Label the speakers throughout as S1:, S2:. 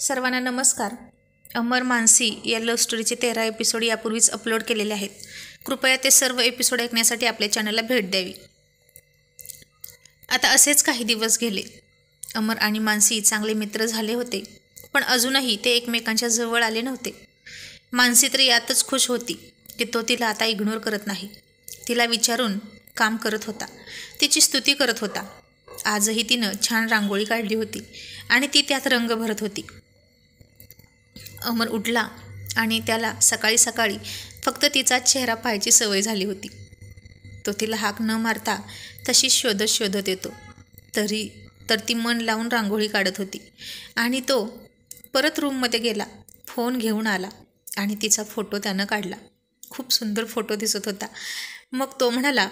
S1: सर्वांना नमस्कार. अमर मानसी या लव्ह स्टोरीचे 13 एपिसोड यापूर्वीच अपलोड केलेले आहेत. कृपया ते सर्व एपिसोड ऐकण्यासाठी आपल्या चॅनलला भेट द्यावी. आता असेच काही दिवस गेले. अमर आणि मानसी चांगले मित्र झाले होते, पण अजूनही ते एकमेकांच्या जवळ आले नव्हते. मानसी तरी यातच खुश होती की तो तिला आता इग्नोर करत नाही. तिला विचारून काम करत होता, तिची स्तुती करत होता. आजही तिनं छान रांगोळी काढली होती आणि ती त्यात रंग भरत होती. अमर उठला आणि त्याला सकाळी सकाळी फक्त तिचा चेहरा पाहायची सवय झाली होती. तो तिला हाक न मारता तशी शोधत शोधत येतो. तर ती मन लावून रांगोळी काढत होती आणि तो परत रूममध्ये गेला, फोन घेऊन आला आणि तिचा फोटो त्यानं काढला. खूप सुंदर फोटो दिसत होता. मग तो म्हणाला,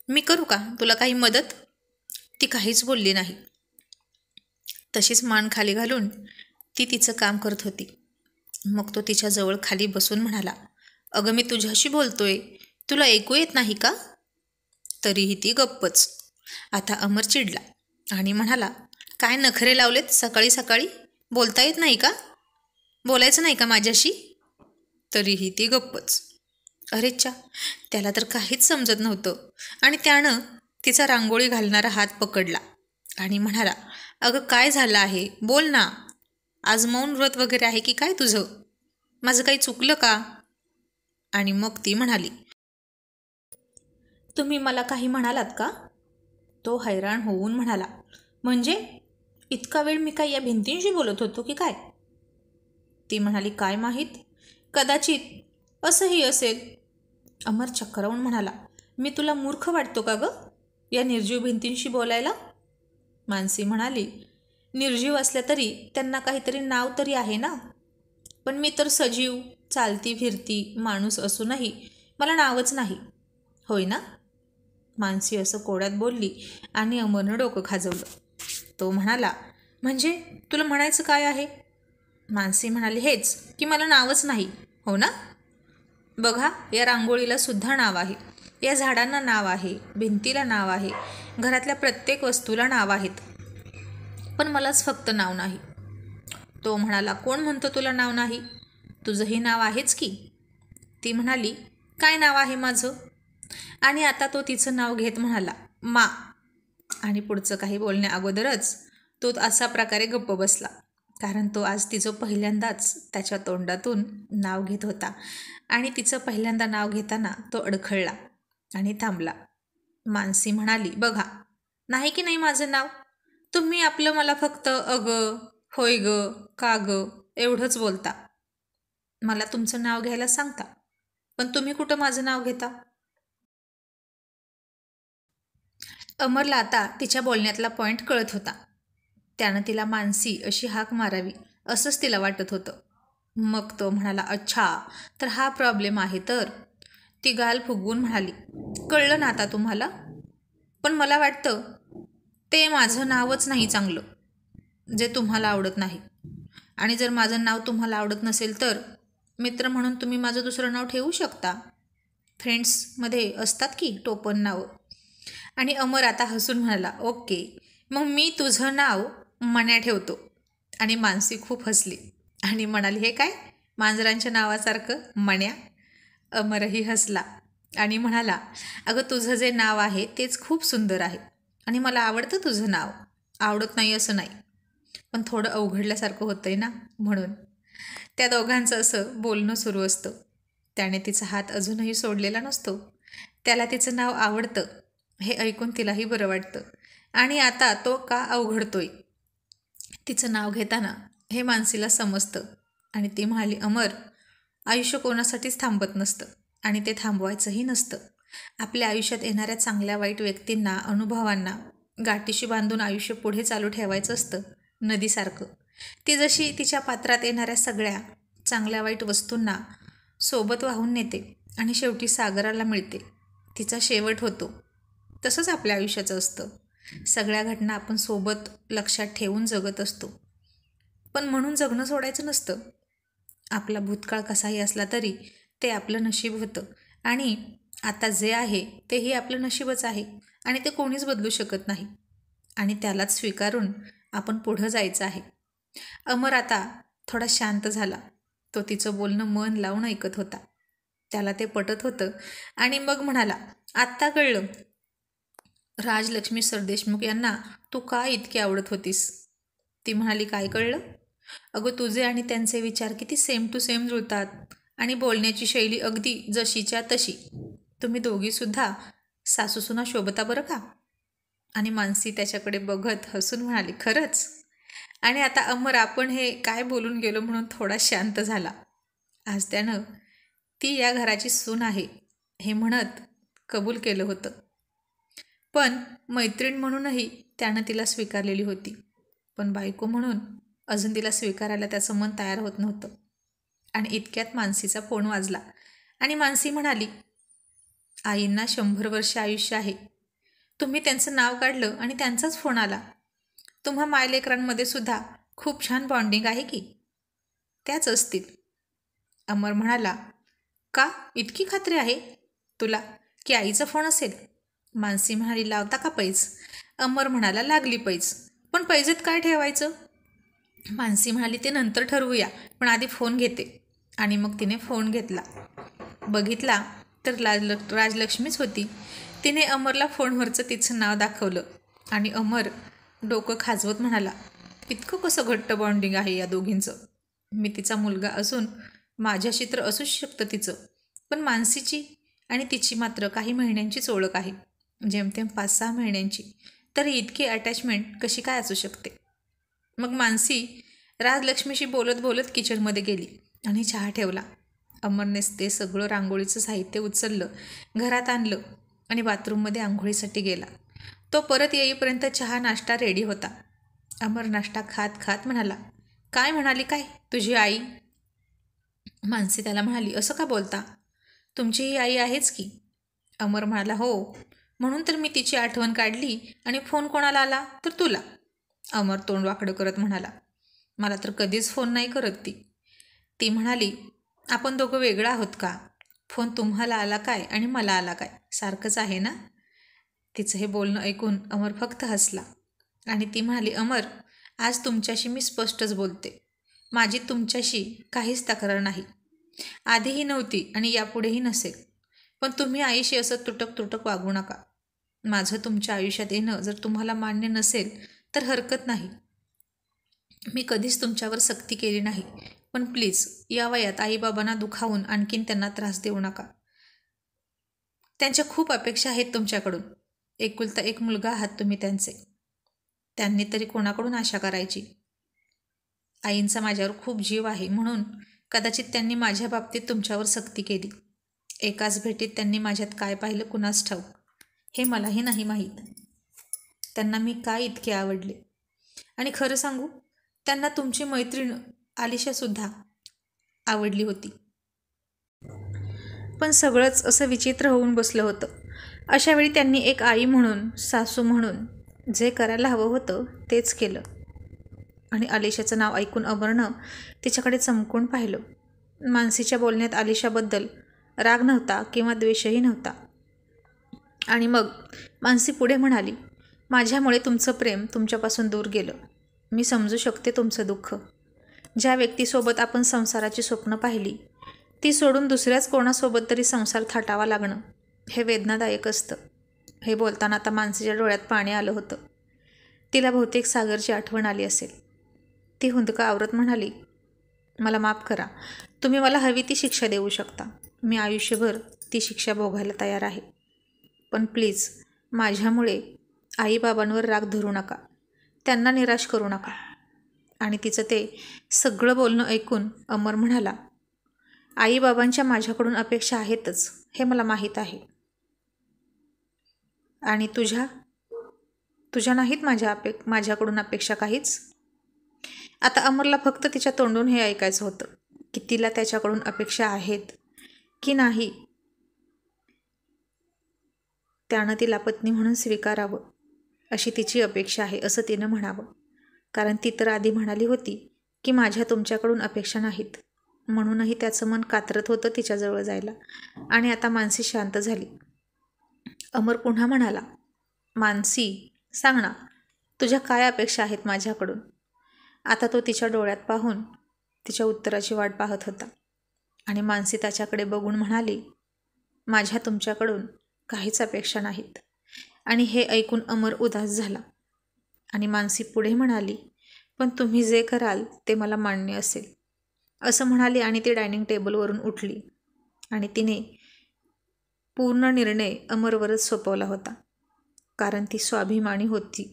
S1: मी करू का तुला काही मदत? ती काहीच बोलली नाही. तशीच मान खाली घालून ती तिचं काम करत होती. मग तो तिच्याजवळ खाली बसून म्हणाला, अगं मी तुझ्याशी बोलतोय, तुला ऐकू येत नाही का? तरीही ती गप्पच. आता अमर चिडला आणि म्हणाला, काय नखरे लावलेत सकाळी सकाळी? बोलता येत नाही का? बोलायचं नाही का माझ्याशी? तरीही ती गप्पच. अरेच्चा, त्याला तर काहीच समजत नव्हतं आणि त्यानं तिचा रांगोळी घालणारा हात पकडला आणि म्हणाला, अगं काय झालं आहे? बोल ना. आज मौन व्रत वगैरे आहे की काय तुझं? माझं काही चुकलं का? आणि मग ती म्हणाली, तुम्ही मला काही म्हणालात का? तो हैराण होऊन म्हणाला, म्हणजे इतका वेळ मी काय या भिंतींशी बोलत होतो की काय? ती म्हणाली, काय माहीत, कदाचित असंही असेल. अमर चक्रावून म्हणाला, मी तुला मूर्ख वाटतो का गं या निर्जीव भिंतींशी बोलायला? मानसी म्हणाली, निर्जीव असल्या तरी त्यांना काहीतरी नाव तरी आहे ना. पण मी तर सजीव, चालती फिरती माणूस असूनही मला नावच नाही, होय ना? मानसी असं कोड्यात बोलली आणि अमरनं डोकं खाजवलं. तो म्हणाला, म्हणजे तुला म्हणायचं काय आहे? मानसी म्हणाली, हेच की मला नावच नाही, हो ना? बघा, या रांगोळीला सुद्धा नाव आहे, या झाडांना नाव आहे, भिंतीला नाव आहे, घरातल्या प्रत्येक वस्तूला नाव आहेत, पण मलाच फक्त नाव नाही. तो म्हणाला, कोण म्हणतो तुला नाव नाही? तुझंही नाव आहेच की. ती म्हणाली, काय नाव आहे माझं? आणि आता तो तिचं नाव घेत म्हणाला, मा. आणि पुढचं काही बोलण्या अगोदरच तो असा प्रकारे गप्प बसला, कारण तो आज तिचं पहिल्यांदाच त्याच्या तोंडातून नाव घेत होता आणि तिचं पहिल्यांदा नाव घेताना तो अडखळला आणि थांबला. मानसी म्हणाली, बघा, नाही की नाही माझं नाव? तुम्ही आपलं मला फक्त अगं, होय ग, का ग एवढंच बोलता. मला तुमचं नाव घ्यायला सांगता, पण तुम्ही कुठं माझं नाव घेता? अमरला आता तिच्या बोलण्यातला पॉईंट कळत होता. त्यानं तिला मानसी अशी हाक मारावी असंच तिला वाटत होतं. मग तो म्हणाला, अच्छा, तर हा प्रॉब्लेम आहे तर? ती गाल फुगवून म्हणाली, कळलं ना आता तुम्हाला? पण मला वाटतं ते माझं नावच नाही चांगलं, जे तुम्हाला आवडत नाही. आणि जर माझं नाव तुम्हाला आवडत नसेल तर मित्र म्हणून तुम्ही माझं दुसरं नाव ठेवू शकता. फ्रेंड्समध्ये असतात की टोपण नावं. आणि अमर आता हसून म्हणाला, ओके, मग मी तुझं नाव मण्या ठेवतो. आणि मानसी खूप हसली आणि म्हणाली, हे काय मांजरांच्या नावासारखं मण्या? अमरही हसला आणि म्हणाला, अगं तुझं जे नाव आहे तेच खूप सुंदर आहे आणि मला आवडतं तुझं नाव. आवडत नाही असं नाही, पण थोडं अवघडल्यासारखं होतंय ना, म्हणून. त्या दोघांचं असं बोलणं सुरू असतं. त्याने तिचा हात अजूनही सोडलेला नसतो. त्याला तिचं नाव आवडतं हे ऐकून तिलाही बरं वाटतं आणि आता तो का अवघडतोय तिचं नाव घेताना हे मानसीला समजतं. आणि ती म्हणाली, अमर, आयुष्य कोणासाठीच थांबत नसतं आणि ते थांबवायचंही नसतं. आपल्या आयुष्यात येणाऱ्या चांगल्या वाईट व्यक्तींना, अनुभवांना गाठीशी बांधून आयुष्य पुढे चालू ठेवायचं असतं, नदीसारखं. ती जशी तिच्या पात्रात येणाऱ्या सगळ्या चांगल्या वाईट वस्तूंना सोबत वाहून नेते आणि शेवटी सागराला मिळते, तिचा शेवट होतो, तसंच आपल्या आयुष्याचं असतं. सगळ्या घटना आपण सोबत लक्षात ठेवून जगत असतो, पण म्हणून जगणं सोडायचं नसतं. आपला भूतकाळ कसाही असला तरी ते आपलं नशीब होतं आणि आता जे आहे तेही आपलं नशीबच आहे आणि ते कोणीच बदलू शकत नाही आणि त्यालाच स्वीकारून आपण पुढं जायचं आहे. अमर आता थोडा शांत झाला. तो तिचं बोलणं मन लावून ऐकत होता. त्याला ते पटत होतं आणि मग म्हणाला, आत्ता कळलं राजलक्ष्मी सरदेशमुख यांना तू का इतकी आवडत होतीस. ती म्हणाली, काय कळलं. अगं तुझे आणि त्यांचे विचार किती सेम टू सेम जुळतात आणि बोलण्याची शैली अगदी जशीच्या तशी. तुम्ही दोघीसुद्धा सासूसुना शोभता बरं का. आणि मानसी त्याच्याकडे बघत हसून म्हणाली, खरंच. आणि आता अमर आपण हे काय बोलून गेलो म्हणून थोडा शांत झाला. आज त्यानं ती या घराची सून आहे हे म्हणत कबूल केलं होतं. पण मैत्रीण म्हणूनही त्यानं तिला स्वीकारलेली होती. पण बायको म्हणून अजून तिला स्वीकारायला त्याचं मन तयार होत नव्हतं. आणि इतक्यात मानसीचा फोन वाजला आणि मानसी म्हणाली, आईंना 100 वर्ष आयुष्य आहे. तुम्ही त्यांचं नाव काढलं आणि त्यांचाच फोन आला. तुम्हा मायलेकरांमध्ये सुद्धा खूप छान बॉन्डिंग आहे की. त्याच असतील. अमर म्हणाला, का इतकी खात्री आहे तुला की आईचा फोन असेल. मानसी म्हणाली, लावता का पैज. अमर म्हणाला, लागली पैज. पण पैजेत काय ठेवायचं. मानसी म्हणाली, ते नंतर ठरवूया, पण आधी फोन घेते. आणि मग तिने फोन घेतला. बघितला तर राजलक्ष्मीच होती. तिने अमरला फोनवरचं तिचं नाव दाखवलं आणि अमर डोकं खाजवत म्हणाला, इतकं कसं घट्ट बॉन्डिंग आहे या दोघींचं. मी तिचा मुलगा असून माझ्याशी तर असूच शकतं तिचं, पण मानसीची आणि तिची मात्र काही महिन्यांचीच ओळख आहे, जेमतेम 5-6 महिन्यांची. तरी इतकी अटॅचमेंट कशी काय असू शकते. मग मानसी राजलक्ष्मीशी बोलत बोलत किचनमध्ये गेली आणि चहा ठेवला. अमरनेच ते सगळं रांगोळीचं साहित्य उचललं, घरात आणलं आणि बाथरूममध्ये आंघोळीसाठी गेला. तो परत येईपर्यंत चहा नाश्ता रेडी होता. अमर नाश्ता खात खात म्हणाला, काय म्हणाली काय तुझी आई. मानसी त्याला म्हणाली, असं का बोलता. तुमची ही आई आहेच की. अमर म्हणाला, हो, म्हणून तर मी तिची आठवण काढली आणि फोन कोणाला आला तर तुला. अमर तोंड वाकडं करत म्हणाला, मला तर कधीच फोन नाही करत ती. ती म्हणाली, आपण दोघं वेगळं आहोत का. फोन तुम्हाला आला काय आणि मला आला काय, सारखंच आहे ना. तिचं हे बोलणं ऐकून अमर फक्त हसला आणि ती म्हणाली, अमर, आज तुमच्याशी मी स्पष्टच बोलते. माझी तुमच्याशी काहीच तक्रार नाही. आधीही नव्हती आणि यापुढेही नसेल. पण तुम्ही आईशी असं तुटक तुटक वागू नका. माझं तुमच्या आयुष्यात येणं जर तुम्हाला मान्य नसेल तर हरकत नाही. मी कधीच तुमच्यावर सक्ती केली नाही. पण प्लीज या वयात आईबाबांना दुखावून आणखीन त्यांना त्रास देऊ नका. त्यांच्या खूप अपेक्षा आहेत तुमच्याकडून. एकुलता एक मुलगा आहात तुम्ही त्यांचे. त्यांनी तरी कोणाकडून आशा करायची. आईंचा माझ्यावर खूप जीव आहे म्हणून कदाचित त्यांनी माझ्या बाबतीत तुमच्यावर सक्ती केली. एकाच भेटीत त्यांनी माझ्यात काय पाहिलं कुणास ठाऊक, हे मलाही नाही माहीत. त्यांना मी काय इतके आवडले. आणि खरं सांगू, त्यांना तुमची मैत्रीण आलिशासुद्धा आवडली होती. पण सगळंच असं विचित्र होऊन बसलं होतं. अशावेळी त्यांनी एक आई म्हणून, सासू म्हणून जे करायला हवं होतं तेच केलं. आणि आलिशाचं नाव ऐकून अमरनं तिच्याकडे चमकून पाहिलं. मानसीच्या बोलण्यात आलिशाबद्दल राग नव्हता किंवा द्वेषही नव्हता. आणि मग मानसी पुढे म्हणाली, माझ्यामुळे तुमचं प्रेम तुमच्यापासून दूर गेलं. मी समजू शकते तुमचं दुःख. ज्या व्यक्तीसोबत आपण संसाराची स्वप्न पाहिली ती सोडून दुसऱ्याच कोणासोबत तरी संसार थाटावा लागणं हे वेदनादायक असतं. हे बोलताना आता मानसीच्या डोळ्यात पाणी आलं होतं. तिला बहुतेक सागरची आठवण आली असेल. ती हुंदका आवरत म्हणाली, मला माफ करा. तुम्ही मला हवी ती शिक्षा देऊ शकता. मी आयुष्यभर ती शिक्षा भोगायला तयार आहे. पण प्लीज माझ्यामुळे आईबाबांवर राग धरू नका. त्यांना निराश करू नका. आणि तिचं ते सगळं बोलणं ऐकून अमर म्हणाला, आईबाबांच्या माझ्याकडून अपेक्षा आहेतच हे मला माहीत आहे. आणि तुझ्या नाहीत माझ्याकडून अपेक्षा काहीच. आता अमरला फक्त तिच्या तोंडून हे ऐकायचं होतं की तिला त्याच्याकडून अपेक्षा आहेत की नाही. त्यानं तिला पत्नी म्हणून स्वीकारावं अशी तिची अपेक्षा आहे असं तिनं म्हणावं. कारण ती तर आधी म्हणाली होती की माझ्या तुमच्याकडून अपेक्षा नाहीत. म्हणूनही त्याचं मन कातरत होतं तिच्याजवळ जायला. आणि आता मानसी शांत झाली. अमर पुन्हा म्हणाला, मानसी सांग ना, तुझ्या काय अपेक्षा आहेत माझ्याकडून. आता तो तिच्या डोळ्यात पाहून तिच्या उत्तराची वाट पाहत होता. आणि मानसी त्याच्याकडे बघून म्हणाली, माझ्या तुमच्याकडून काहीच अपेक्षा नाहीत. आणि हे ऐकून अमर उदास झाला. आणि मानसी पुढे म्हणाली, पण तुम्ही जे कराल ते मला मान्य असेल, असं म्हणाली आणि ती डायनिंग टेबलवरून उठली. आणि तिने पूर्ण निर्णय अमरवरच सोपवला होता. कारण ती स्वाभिमानी होती.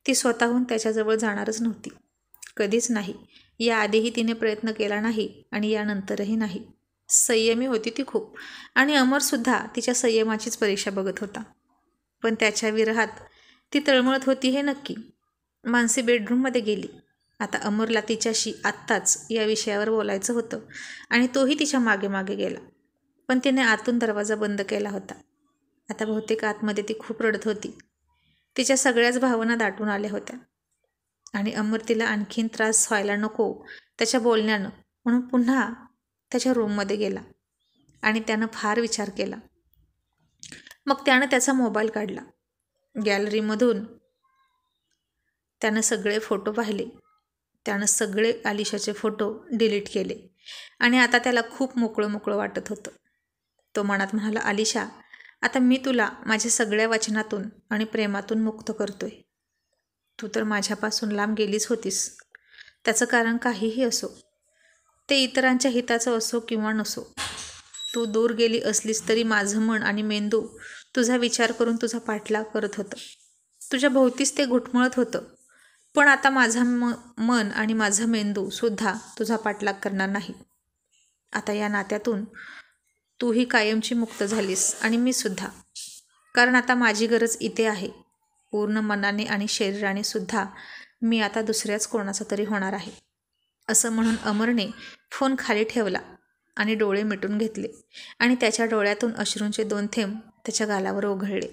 S1: ती स्वतःहून त्याच्याजवळ जाणारच नव्हती. कधीच नाही. याआधीही तिने प्रयत्न केला नाही आणि यानंतरही नाही. संयमी होती ती खूप. आणि अमरसुद्धा तिच्या संयमाचीच परीक्षा बघत होता. पण त्याच्या विरहात ती तळमळत होती हे नक्की. मानसी बेडरूममध्ये गेली. आता अमरला तिच्याशी आत्ताच या विषयावर बोलायचं होतं आणि तोही तिच्या मागे मागे गेला. पण तिने आतून दरवाजा बंद केला होता. आता बहुतेक आतमध्ये ती खूप रडत होती. तिच्या सगळ्याच भावना दाटून आल्या होत्या. आणि अमर तिला आणखीन त्रास व्हायला नको त्याच्या बोलण्यानं म्हणून पुन्हा त्याच्या रूममध्ये गेला. आणि त्यानं फार विचार केला. मग त्यानं त्याचा मोबाईल काढला. गॅलरीमधून त्यानं सगळे फोटो पाहिले. त्यानं सगळे आलिशाचे फोटो डिलीट केले. आणि आता त्याला खूप मोकळं मोकळं वाटत होतं. तो मनात म्हणाला, आलिशा, आता मी तुला माझ्या सगळ्या वचनातून आणि प्रेमातून मुक्त करतोय. तू तर माझ्यापासून लांब गेलीच होतीस. त्याचं कारण काहीही असो, ते इतरांच्या हिताचं असो किंवा नसो, तू दूर गेली असलीस तरी माझं मन आणि मेंदू तुझा विचार करून तुझा पाठलाग करत होतं. तुझ्या भोवतीच ते घुटमळत होतं. पण आता माझा मन आणि माझा मेंदू सुद्धा तुझा पाठलाग करणार नाही. आता या नात्यातून तूही कायमची मुक्त झालीस आणि मी सुद्धा. कारण आता माझी गरज इथे आहे. पूर्ण मनाने आणि शरीराने सुद्धा मी आता दुसऱ्याच कोणाचा तरी होणार आहे. असं म्हणून अमरने फोन खाली ठेवला आणि डोळे मिटून घेतले. आणि त्याच्या डोळ्यातून अश्रूंचे 2 थेंब त्याच्या गालावर ओघळले.